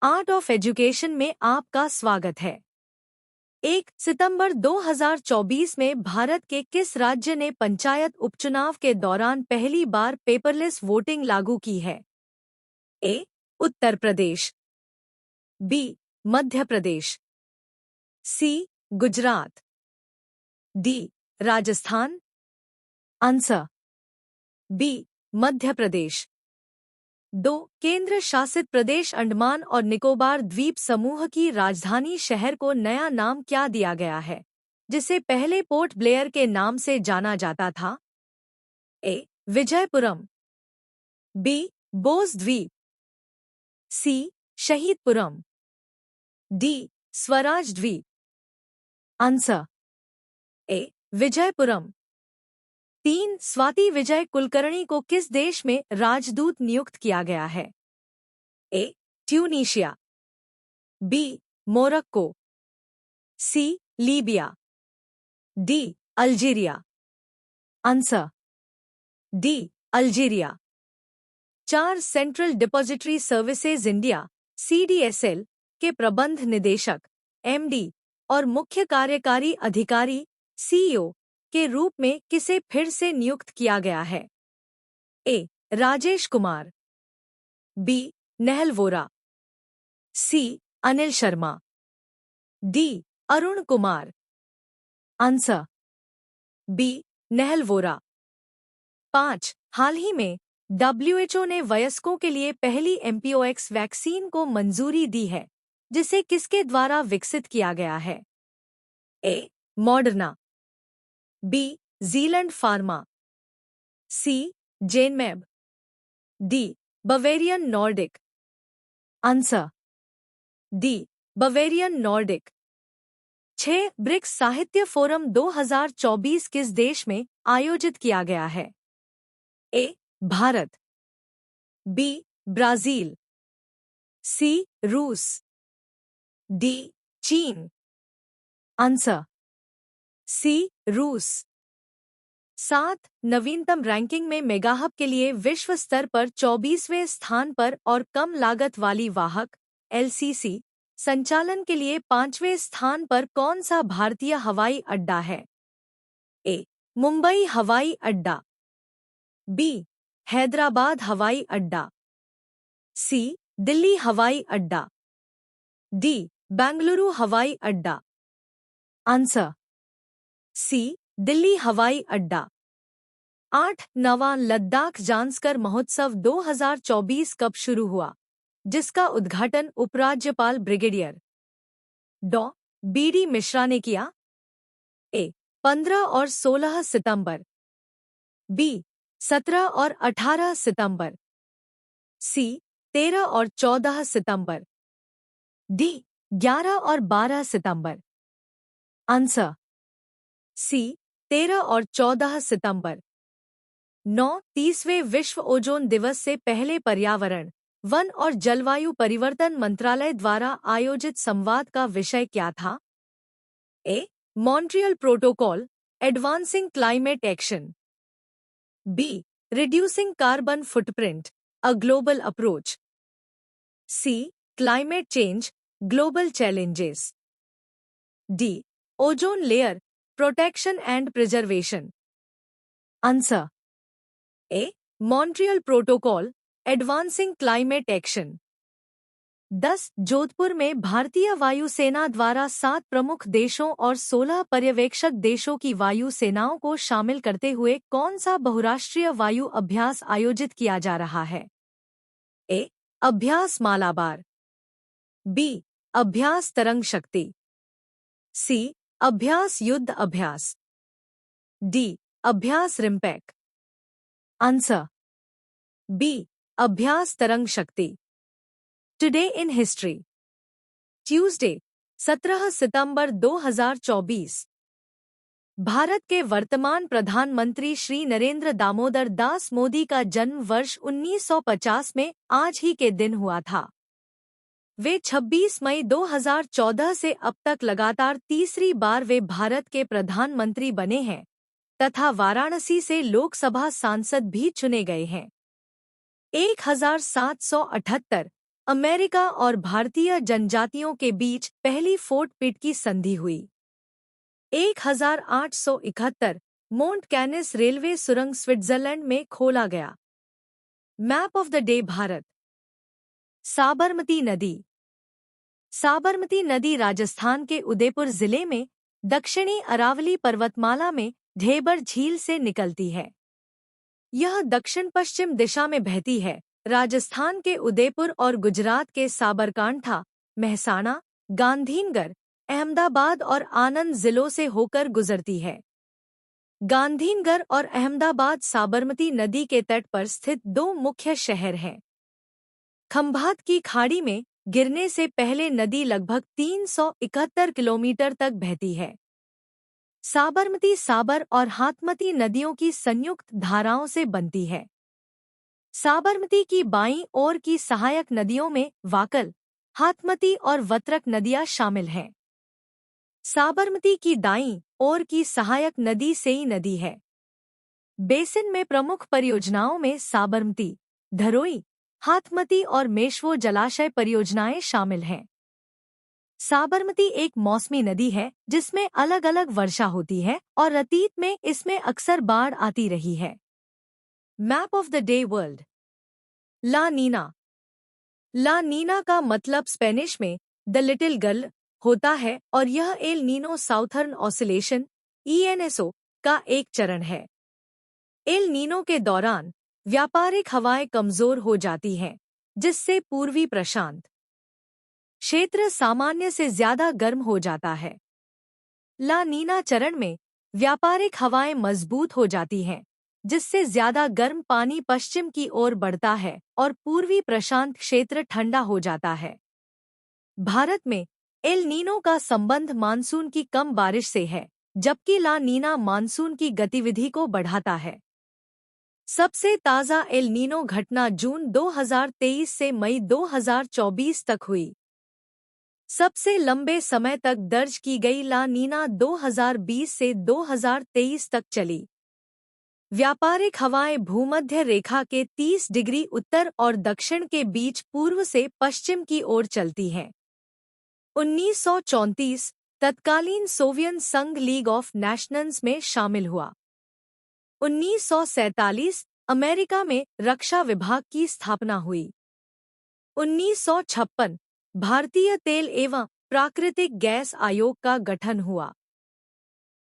Art of education में आपका स्वागत है। 1 सितंबर 2024 में भारत के किस राज्य ने पंचायत उपचुनाव के दौरान पहली बार पेपरलेस वोटिंग लागू की है? A. Uttar Pradesh, B. Madhya Pradesh, C. Gujarat, D. Rajasthan. Answer B. Madhya Pradesh. 2 केंद्र शासित प्रदेश अंडमान और निकोबार द्वीप समूह की राजधानी शहर को नया नाम क्या दिया गया है, जिसे पहले पोर्ट ब्लेयर के नाम से जाना जाता था? ए. विजयपुरम, बी. बोस द्वीप, सी. शहीदपुरम, D. Swaraj Dweep. Answer A. Vijayapuram. 3 Swati Vijay Kulkarni को किस देश में राजदूत नियुक्त किया गया है? A. Tunisia, B. Morocco, C. Libya, D. Algeria. Answer D. Algeria. 4 central depository services India (CDSL) के प्रबंध निदेशक (MD) और मुख्य कार्यकारी अधिकारी (CEO) के रूप में किसे फिर से नियुक्त किया गया है? A. Rajesh Kumar, B. Nehal Vora, C. Anil Sharma, D. Arun Kumar. Answer B. Nehal Vora. 5 हाल ही में WHO ने वयस्कों के लिए पहली MPOX वैक्सीन को मंजूरी दी है, जिसे किसके द्वारा विकसित किया गया है? A. Moderna, B. Zealand pharma, C. Genmab, D. Bavarian Nordic. Answer D. Bavarian Nordic. 6 BRICS साहित्य फोरम 2024 किस देश में आयोजित किया गया है? A. Bharat, B. Brazil, C. रूस, डी. चीन। Answer C. रूस। 7 नवीनतम रैंकिंग में मेगाहब के लिए विश्व स्तर पर 24वें स्थान पर और कम लागत वाली वाहक LCC संचालन के लिए 5वें स्थान पर कौन सा भारतीय हवाई अड्डा है? ए. मुंबई हवाई अड्डा, बी. हैदराबाद हवाई अड्डा, सी. दिल्ली हवाई अड्डा, डी. बेंगलुरु हवाई अड्डा। Answer C. दिल्ली हवाई अड्डा। 8 नवा लद्दाख जांस्कर महोत्सव 2024 कब शुरू हुआ, जिसका उद्घाटन उपराज्यपाल ब्रिगेडियर डॉ. BD मिश्रा ने किया? ए. 15 और 16 सितंबर, बी. 17 और 18 सितंबर, सी. 13 और 14 सितंबर, डी. 11 और 12 सितंबर। Answer C. 13 और 14 सितंबर। 9 30वें विश्व ओजोन दिवस से पहले पर्यावरण, वन और जलवायु परिवर्तन मंत्रालय द्वारा आयोजित संवाद का विषय क्या था? A. Montreal protocol, advancing climate action, B. Reducing carbon footprint, a global approach, C. Climate change, global challenges, D. Ozone layer, protection and preservation. Answer A. Montreal protocol, advancing climate action. 10 Jodhpur में भारतीय वायुसेना द्वारा 7 प्रमुख देशों और 16 पर्यवेक्षक देशों की वायु सेनाओं को शामिल करते हुए कौन सा बहुराष्ट्रीय वायु अभ्यास आयोजित किया जा रहा है? ए. अभ्यास मालाबार, बी. अभ्यास तरंग शक्ति, सी. अभ्यास युद्ध अभ्यास, डी. अभ्यास रिम्पैक। Answer B. अभ्यास तरंग शक्ति। टुडे इन हिस्ट्री, ट्यूसडे 17 सितंबर 2024। भारत के वर्तमान प्रधानमंत्री श्री नरेंद्र दामोदर दास मोदी का जन्म वर्ष 1950 में आज ही के दिन हुआ था। वे 26 मई 2014 से अब तक लगातार तीसरी बार वे भारत के प्रधानमंत्री बने हैं तथा वाराणसी से लोकसभा सांसद भी चुने गए हैं। 1778 अमेरिका और भारतीय जनजातियों के बीच पहली फोर्ट पिट की संधि हुई। 1871 मोंट कैनिस रेलवे सुरंग स्विट्जरलैंड में खोला गया। Map of the day Bharat. Sabarmati नदी। साबरमती नदी राजस्थान के उदयपुर जिले में दक्षिणी अरावली पर्वतमाला में ढेबर झील से निकलती है। यह दक्षिण पश्चिम दिशा में बहती है। राजस्थान के उदयपुर और गुजरात के साबरकांठा, मेहसाणा, गांधीनगर, अहमदाबाद और आनंद जिलों से होकर गुजरती है। गांधीनगर और अहमदाबाद साबरमती नदी के तट पर स्थित दो मुख्य शहर हैं। खंभात की खाड़ी में गिरने से पहले नदी लगभग 371 किलोमीटर तक बहती है। साबरमती साबर और हाथमती नदियों की संयुक्त धाराओं से बनती है। साबरमती की बाईं ओर की सहायक नदियों में वाकल, हाथमती और वत्रक नदियां शामिल हैं। साबरमती की दाईं ओर की सहायक नदी सेई नदी है। बेसिन में प्रमुख परियोजनाओं में साबरमती, धरोई, हाथमती और मेशवो जलाशय परियोजनाएं शामिल हैं। साबरमती एक मौसमी नदी है जिसमें अलग अलग वर्षा होती है और अतीत में इसमें अक्सर बाढ़ आती रही है। Map of the day world. La Nina. La Nina का मतलब स्पेनिश में द लिटिल गर्ल होता है और यह El Nino southern oscillation ENSO का एक चरण है। एल नीनो के दौरान व्यापारिक हवाएं कमजोर हो जाती हैं, जिससे पूर्वी प्रशांत क्षेत्र सामान्य से ज्यादा गर्म हो जाता है। ला नीना चरण में व्यापारिक हवाएं मजबूत हो जाती हैं, जिससे ज्यादा गर्म पानी पश्चिम की ओर बढ़ता है और पूर्वी प्रशांत क्षेत्र ठंडा हो जाता है। भारत में एल नीनो का संबंध मानसून की कम बारिश से है, जबकि ला नीना मानसून की गतिविधि को बढ़ाता है। सबसे ताज़ा एल नीनो घटना जून 2023 से मई 2024 तक हुई। सबसे लंबे समय तक दर्ज की गई ला नीना 2020 से 2023 तक चली। व्यापारिक हवाएं भूमध्य रेखा के 30 डिग्री उत्तर और दक्षिण के बीच पूर्व से पश्चिम की ओर चलती हैं। 1934 तत्कालीन सोवियत संघ लीग ऑफ नेशंस में शामिल हुआ। 1947 अमेरिका में रक्षा विभाग की स्थापना हुई। 1956 भारतीय तेल एवं प्राकृतिक गैस आयोग का गठन हुआ।